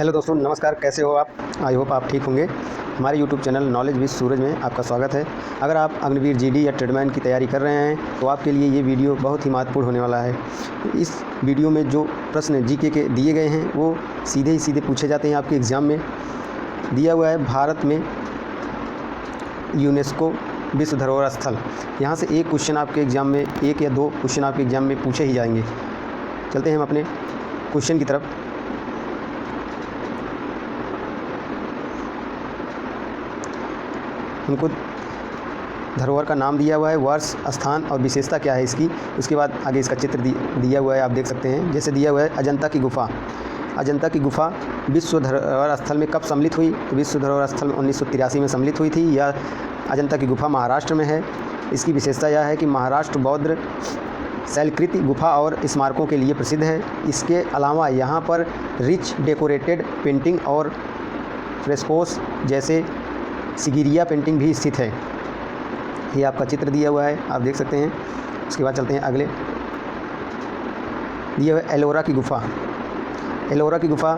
Hello दोस्तों, नमस्कार। कैसे हो आप? आई होप आप ठीक होंगे। हमारे यूट्यूब चैनल नॉलेज विद सूरज में आपका स्वागत है। अगर आप अग्निवीर जीडी या ट्रेडमैन की तैयारी कर रहे हैं तो आपके लिए ये वीडियो बहुत ही महत्वपूर्ण होने वाला है। इस वीडियो में जो प्रश्न जीके के दिए गए हैं वो सीधे पूछे जाते हैं आपके एग्ज़ाम में। दिया हुआ है भारत में यूनेस्को विश्व धरोहर स्थल। यहाँ से एक क्वेश्चन आपके एग्ज़ाम में, एक या दो क्वेश्चन आपके एग्ज़ाम में पूछे ही जाएंगे। चलते हैं हम अपने क्वेश्चन की तरफ। हमको धरोहर का नाम दिया हुआ है, वर्ष, स्थान और विशेषता क्या है इसकी। उसके बाद आगे इसका चित्र दिया हुआ है, आप देख सकते हैं। जैसे दिया हुआ है अजंता की गुफ़ा। अजंता की गुफ़ा विश्व धरोहर स्थल में कब सम्मिलित हुई? तो विश्व धरोहर स्थल में 1983 में सम्मिलित हुई थी। यह अजंता की गुफ़ा महाराष्ट्र में है। इसकी विशेषता यह है कि महाराष्ट्र बौद्ध शैलकृति गुफ़ा और स्मारकों के लिए प्रसिद्ध है। इसके अलावा यहाँ पर रिच डेकोरेटेड पेंटिंग और फ्रेस्कोस जैसे सिगिरिया पेंटिंग भी स्थित है। ये आपका चित्र दिया हुआ है, आप देख सकते हैं। उसके बाद चलते हैं अगले। दिया हुआ है एलोरा की गुफ़ा। एलोरा की गुफ़ा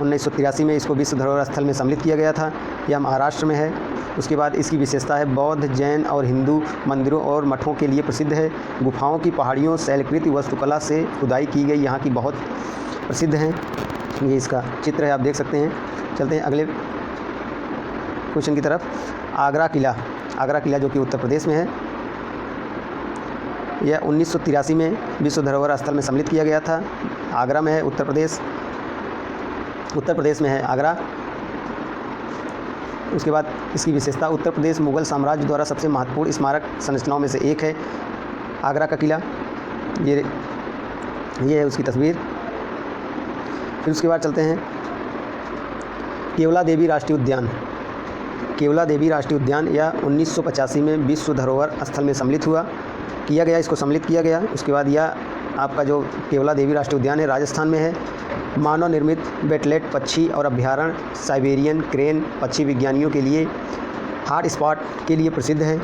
1983 में इसको विश्व धरोहर स्थल में सम्मिलित किया गया था। यह महाराष्ट्र में है। उसके बाद इसकी विशेषता है बौद्ध, जैन और हिंदू मंदिरों और मठों के लिए प्रसिद्ध है। गुफाओं की पहाड़ियों शैलकृति वास्तुकला से खुदाई की गई यहाँ की बहुत प्रसिद्ध हैं। ये इसका चित्र है, आप देख सकते हैं। चलते हैं अगले क्वेश्चन की तरफ। आगरा किला। आगरा किला जो कि उत्तर प्रदेश में है, यह 1983 में विश्व धरोहर स्थल में सम्मिलित किया गया था। आगरा में है, उत्तर प्रदेश में है आगरा। उसके बाद इसकी विशेषता, उत्तर प्रदेश मुग़ल साम्राज्य द्वारा सबसे महत्वपूर्ण स्मारक संरचनाओं में से एक है आगरा का किला। ये है उसकी तस्वीर। फिर उसके बाद चलते हैं केवला देवी राष्ट्रीय उद्यान। केवला देवी राष्ट्रीय उद्यान यह 1985 में विश्व धरोहर स्थल में सम्मिलित इसको सम्मिलित किया गया। उसके बाद यह आपका जो केवला देवी राष्ट्रीय उद्यान है राजस्थान में है। मानव निर्मित बेटलेट पक्षी और अभ्यारण्य, साइबेरियन क्रेन पक्षी विज्ञानियों के लिए हॉट स्पॉट के लिए प्रसिद्ध है।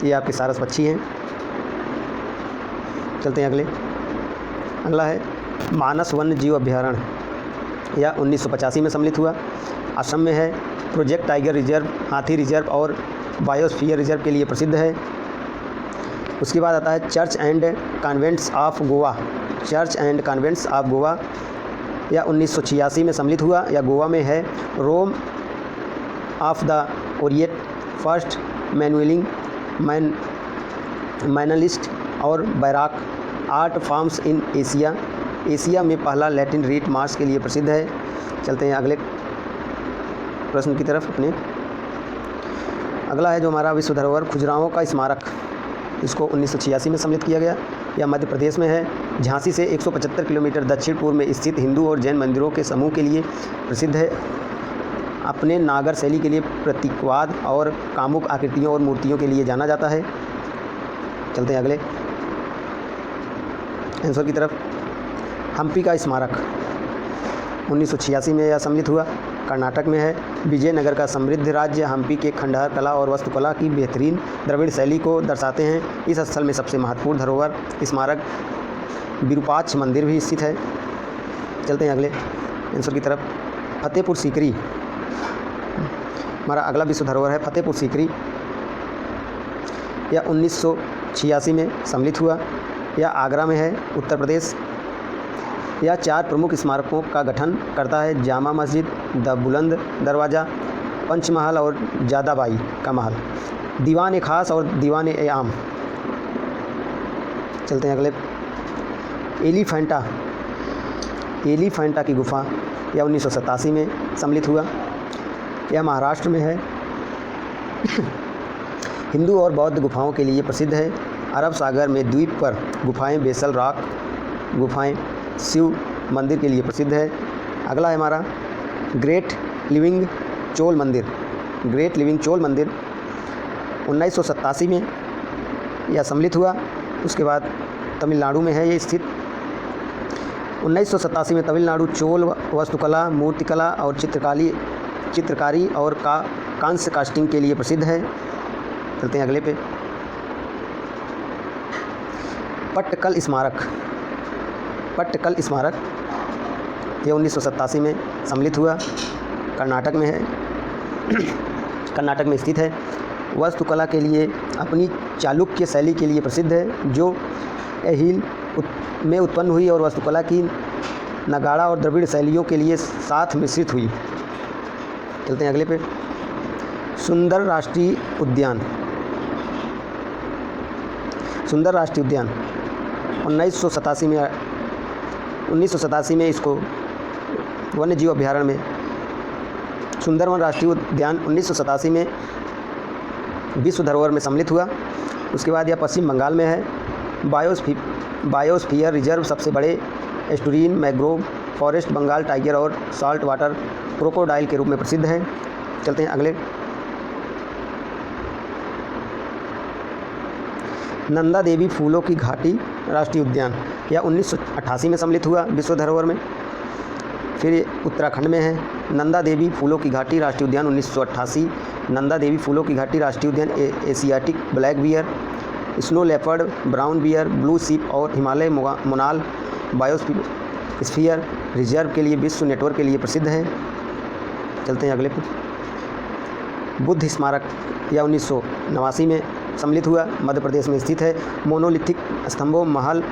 ये आपके सारस पक्षी हैं। चलते हैं अगला है मानस वन्य जीव अभ्यारण्य। यह 1985 में सम्मिलित हुआ। असम में है। प्रोजेक्ट टाइगर रिजर्व हाथी रिजर्व और बायोस्फीयर रिजर्व के लिए प्रसिद्ध है। उसके बाद आता है church and convents of Goa. Church and convents of Goa यह 1986 में सम्मिलित हुआ। यह गोवा में है। रोम ऑफ द ओरिएंट, फर्स्ट मैनुअलिंग मैनलिस्ट और बैराक art forms in Asia. Asia में पहला लैटिन रीट मार्च के लिए प्रसिद्ध है। चलते हैं अगले प्रश्न की तरफ अपने। अगला है जो हमारा विश्व धरोहर खजुराहो का स्मारक। इसको 1986 में सम्मिलित किया गया। यह मध्य प्रदेश में है। झांसी से 175 किलोमीटर दक्षिण पूर्व में स्थित हिंदू और जैन मंदिरों के समूह के लिए प्रसिद्ध है। अपने नागर शैली के लिए प्रतीकवाद और कामुक आकृतियों और मूर्तियों के लिए जाना जाता है। चलते हैं अगले आंसर की तरफ। हम्पी का स्मारक 1986 में यह सम्मिलित हुआ। कर्नाटक में है। विजयनगर का समृद्ध राज्य हम्पी के खंडहर कला और वास्तुकला की बेहतरीन द्रविड़ शैली को दर्शाते हैं। इस स्थल में सबसे महत्वपूर्ण धरोहर स्मारक विरूपाक्ष मंदिर भी स्थित है। चलते हैं अगले आंसर की तरफ। फतेहपुर सीकरी। हमारा अगला विश्व धरोहर है फतेहपुर सीकरी। यह 1986 में सम्मिलित हुआ। यह आगरा में है, उत्तर प्रदेश। यह 4 प्रमुख स्मारकों का गठन करता है। जामा मस्जिद, द बुलंद दरवाज़ा, पंचमहल और जादाबाई का महल, दीवान खास और दीवान आम। चलते हैं अगले। एलिफेंटा की गुफ़ा यह 1987 में सम्मिलित हुआ। यह महाराष्ट्र में है। हिंदू और बौद्ध गुफाओं के लिए प्रसिद्ध है। अरब सागर में द्वीप पर गुफाएं, बेसल रॉक गुफाएं शिव मंदिर के लिए प्रसिद्ध है। अगला है हमारा ग्रेट लिविंग चोल मंदिर। ग्रेट लिविंग चोल मंदिर 1987 में यह सम्मिलित हुआ। उसके बाद तमिलनाडु में है ये स्थित। 1987 में तमिलनाडु चोल वास्तुकला, मूर्तिकला और चित्रकारी और कांस्य कास्टिंग के लिए प्रसिद्ध है। चलते हैं अगले पे। पट्टकल स्मारक यह 1987 में सम्मिलित हुआ। कर्नाटक में है कर्नाटक में स्थित है। वास्तुकला के लिए अपनी चालुक्य शैली के लिए प्रसिद्ध है, जो ऐहिल में उत्पन्न हुई और वास्तुकला की नगाड़ा और द्रविड़ शैलियों के लिए साथ मिश्रित हुई। चलते हैं अगले पे। सुंदर राष्ट्रीय उद्यान। सुंदर राष्ट्रीय उद्यान 1987 में इसको वन्य जीव अभ्यारण्य में सुंदरवन राष्ट्रीय उद्यान 1987 में विश्व धरोहर में सम्मिलित हुआ। उसके बाद यह पश्चिम बंगाल में है। बायोस्फीयर रिजर्व सबसे बड़े एस्टुरीन मैंग्रोव फॉरेस्ट, बंगाल टाइगर और साल्ट वाटर क्रोकोडाइल के रूप में प्रसिद्ध है। चलते हैं अगले। नंदा देवी फूलों की घाटी राष्ट्रीय उद्यान, यह 1988 में सम्मिलित हुआ विश्व धरोहर में। फिर ये उत्तराखंड में है। नंदा देवी फूलों की घाटी राष्ट्रीय उद्यान 1988। नंदा देवी फूलों की घाटी राष्ट्रीय उद्यान Asiatic black bear, snow leopard, brown bear, blue सीप और हिमालय मोनाल बायोस्फीयर रिजर्व के लिए विश्व नेटवर्क के लिए प्रसिद्ध है। चलते हैं अगले पे। बुद्ध स्मारक, यह 1989 में सम्मिलित हुआ, मध्य प्रदेश में स्थित है। मोनोलिथिक स्तंभों, महल,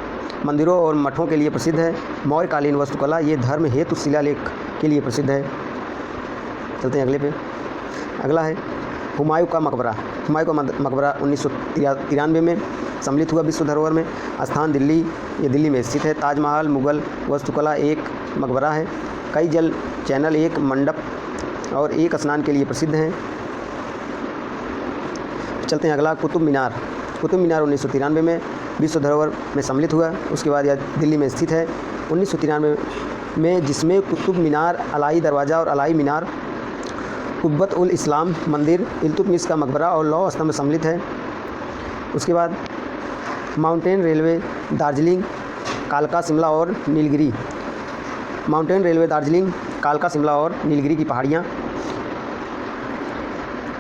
मंदिरों और मठों के लिए प्रसिद्ध है। मौर्यकालीन वास्तुकला, ये धर्म हेतु शिलालेख के लिए प्रसिद्ध है। चलते हैं अगले पे। अगला है हुमायूं का मकबरा। हुमायूं का मकबरा 1993 में सम्मिलित हुआ विश्व धरोहर में। स्थान दिल्ली, ये दिल्ली में स्थित है। ताजमहल मुगल वास्तुकला एक मकबरा है। कई जल चैनल, एक मंडप और एक स्नान के लिए प्रसिद्ध हैं। चलते हैं अगला। कुतुब मीनार। कुतुब मीनार 1993 में विश्व धरोहर में सम्मिलित हुआ। उसके बाद यह दिल्ली में स्थित है। 1993 में, जिसमें कुतुब मीनार, अलाई दरवाज़ा और अलाई मीनार, कुब्बत उल इस्लाम मंदिर, इल्तुतमिश का मकबरा और लौह स्तंभ सम्मिलित है। उसके बाद माउंटेन रेलवे दार्जिलिंग, कालका, शिमला और नीलगिरी। माउंटेन रेलवे दार्जिलिंग, कालका, शिमला और नीलगिरी की पहाड़ियाँ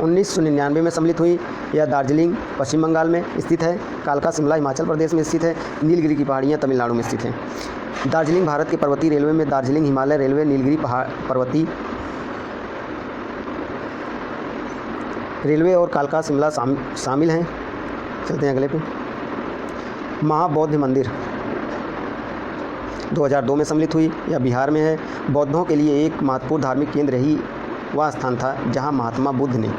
1999 में सम्मिलित हुई। यह दार्जिलिंग पश्चिम बंगाल में स्थित है। कालका, शिमला हिमाचल प्रदेश में स्थित है। नीलगिरी की पहाड़ियाँ तमिलनाडु में स्थित हैं। दार्जिलिंग भारत के पर्वतीय रेलवे में दार्जिलिंग हिमालय रेलवे, नीलगिरी पर्वतीय रेलवे और कालका, शिमला शामिल हैं। चलते हैं अगले पे। महाबौद्ध मंदिर 2002 में सम्मिलित हुई। यह बिहार में है। बौद्धों के लिए एक महत्वपूर्ण धार्मिक केंद्र ही वह स्थान था जहां महात्मा बुद्ध ने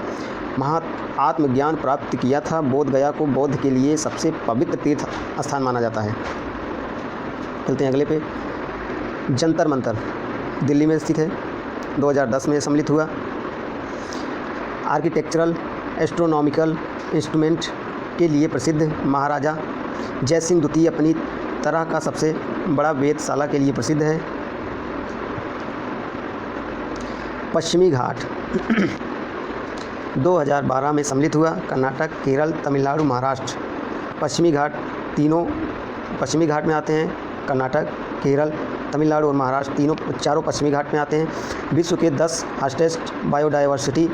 आत्मज्ञान प्राप्त किया था। बोध गया को बौद्ध के लिए सबसे पवित्र तीर्थ स्थान माना जाता है। चलते हैं अगले पे। जंतर मंतर दिल्ली में स्थित है। 2010 में सम्मिलित हुआ। आर्किटेक्चरल एस्ट्रोनॉमिकल इंस्ट्रूमेंट के लिए प्रसिद्ध महाराजा जयसिंह द्वितीय अपनी तरह का सबसे बड़ा वेधशाला के लिए प्रसिद्ध है। पश्चिमी घाट 2012 में सम्मिलित हुआ। कर्नाटक, केरल, तमिलनाडु, महाराष्ट्र। पश्चिमी घाट तीनों पश्चिमी घाट में आते हैं। कर्नाटक, केरल, तमिलनाडु और महाराष्ट्र चारों पश्चिमी घाट में आते हैं। विश्व के 10 हाईएस्ट बायोडाइवर्सिटी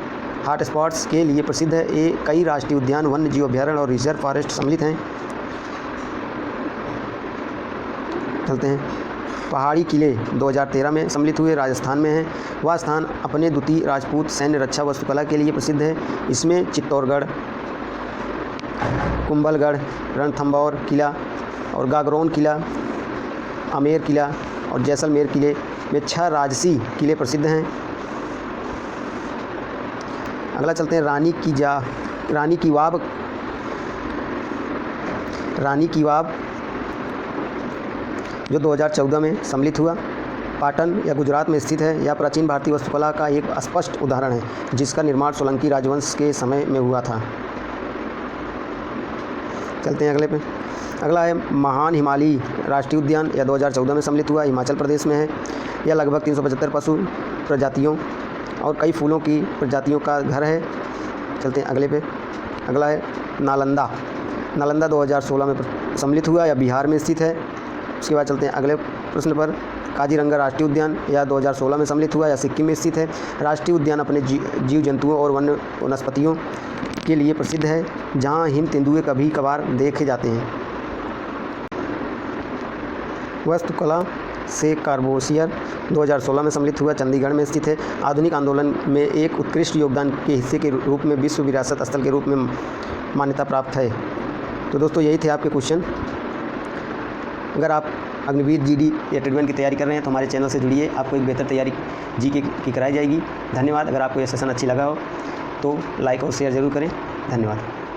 हॉटस्पॉट्स के लिए प्रसिद्ध है। ये कई राष्ट्रीय उद्यान, वन्य जीव अभ्यारण्य और रिजर्व फॉरेस्ट सम्मिलित हैं। चलते हैं। पहाड़ी किले 2013 में सम्मिलित हुए, राजस्थान में है। वह स्थान अपने द्वितीय राजपूत सैन्य रक्षा वास्तुकला के लिए प्रसिद्ध है। इसमें चित्तौड़गढ़, कुंभलगढ़, रणथंभौर किला और गागरोन किला, आमेर किला और जैसलमेर किले में 6 राजसी किले प्रसिद्ध हैं। अगला चलते हैं। रानी की वाव जो 2014 में सम्मिलित हुआ। पाटन या गुजरात में स्थित है। यह प्राचीन भारतीय वास्तुकला का एक स्पष्ट उदाहरण है, जिसका निर्माण सोलंकी राजवंश के समय में हुआ था। चलते हैं अगले पे। अगला है महान हिमालयी राष्ट्रीय उद्यान। यह 2014 में सम्मिलित हुआ, हिमाचल प्रदेश में है। यह लगभग 375 पशु प्रजातियों और कई फूलों की प्रजातियों का घर है। चलते हैं अगले पे। अगला है नालंदा। नालंदा 2016 में सम्मिलित हुआ, यह बिहार में स्थित है। उसके बाद चलते हैं अगले प्रश्न पर। काजीरंगा राष्ट्रीय उद्यान, यह 2016 में सम्मिलित हुआ, यह सिक्किम में स्थित है। राष्ट्रीय उद्यान अपने जीव जंतुओं और वन्य वनस्पतियों के लिए प्रसिद्ध है, जहां हिम तेंदुए कभी कभार देखे जाते हैं। वास्तुकला से कार्बोसियर 2016 में सम्मिलित हुआ, चंडीगढ़ में स्थित है। आधुनिक आंदोलन में एक उत्कृष्ट योगदान के हिस्से के रूप में विश्व विरासत स्थल के रूप में मान्यता प्राप्त है। तो दोस्तों यही थे आपके क्वेश्चन। अगर आप अग्निवीर जीडी या ट्रेडमेंट की तैयारी कर रहे हैं तो हमारे चैनल से जुड़िए, आपको एक बेहतर तैयारी जीके की कराई जाएगी। धन्यवाद। अगर आपको यह सेशन अच्छी लगा हो तो लाइक और शेयर ज़रूर करें। धन्यवाद।